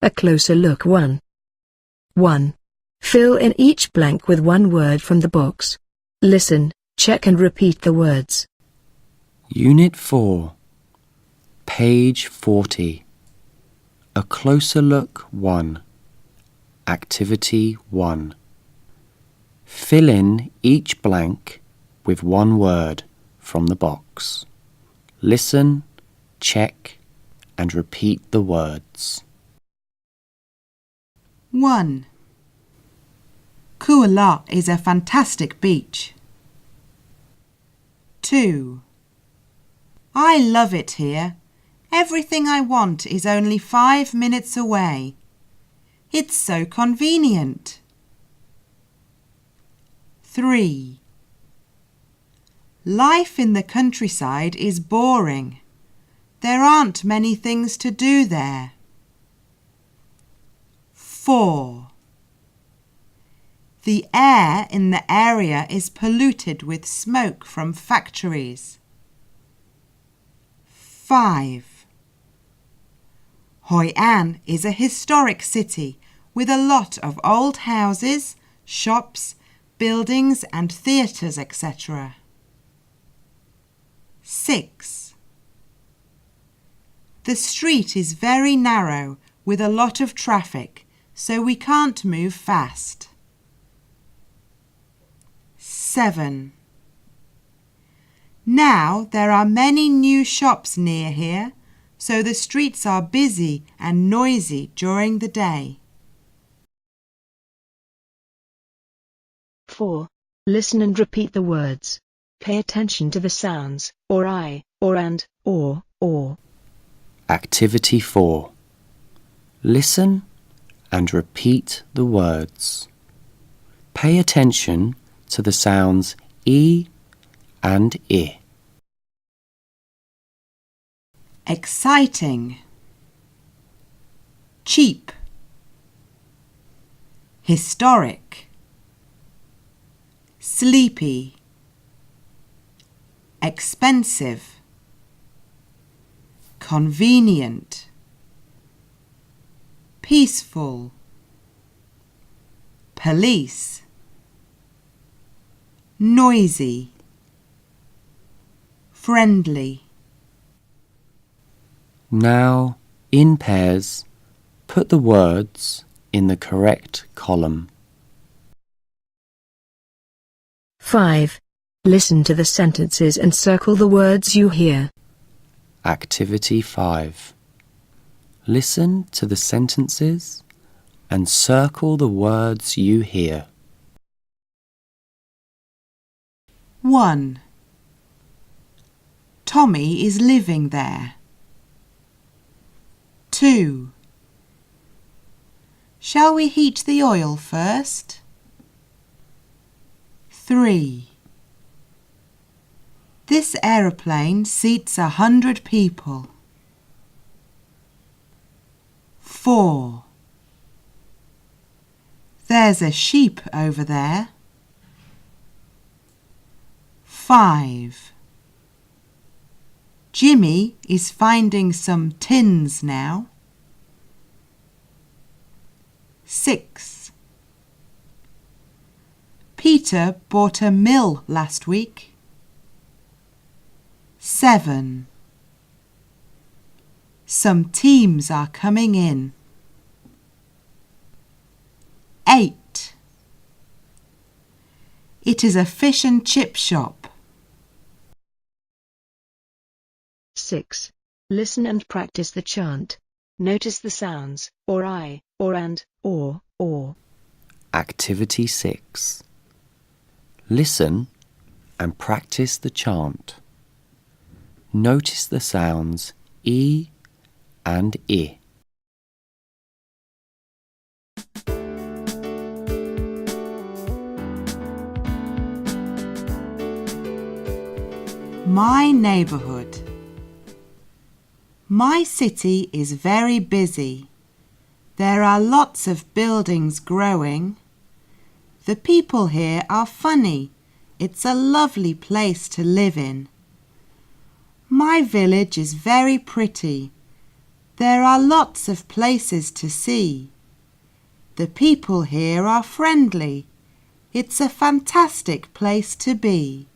A closer look 1. 1. Fill in each blank with one word from the box. Listen, check and repeat the words. Unit 4, page 40. A closer look 1. Activity 1. Fill in each blank with one word from the box. Listen, check, and repeat the words. 1. Kuala is a fantastic beach. 2. I love it here. Everything I want is only 5 minutes away. It's so convenient. 3. Life in the countryside is boring. There aren't many things to do there. 4. The air in the area is polluted with smoke from factories. 5. Hoi An is a historic city with a lot of old houses, shops, buildings and theatres, etc. 6. The street is very narrow with a lot of traffic, so we can't move fast. 7. Now there are many new shops near here, so the streets are busy and noisy during the day. 4. Listen and repeat the words. Pay attention to the sounds, or I, or and, or. Activity 4. Listen and repeat the words. Pay attention to the sounds E and I. Exciting, cheap, historic, sleepy, expensive, convenient, peaceful, police, noisy, friendly. Now, in pairs, put the words in the correct column. 5. Listen to the sentences and circle the words you hear. Activity 5. Listen to the sentences and circle the words you hear. 1. Tommy is living there. 2. Shall we heat the oil first? 3. This aeroplane seats 100 people. 4. There's a sheep over there. 5. Jimmy is finding some tins now. 6. Peter bought a mill last week. 7. Some teams are coming in. 8. It is a fish and chip shop. 6. Listen and practice the chant. Notice the sounds, or I, or and, or. Activity 6. Listen and practice the chant. Notice the sounds E and I. My neighbourhood. My city is very busy. There are lots of buildings growing. The people here are funny. It's a lovely place to live in. My village is very pretty. There are lots of places to see. The people here are friendly. It's a fantastic place to be.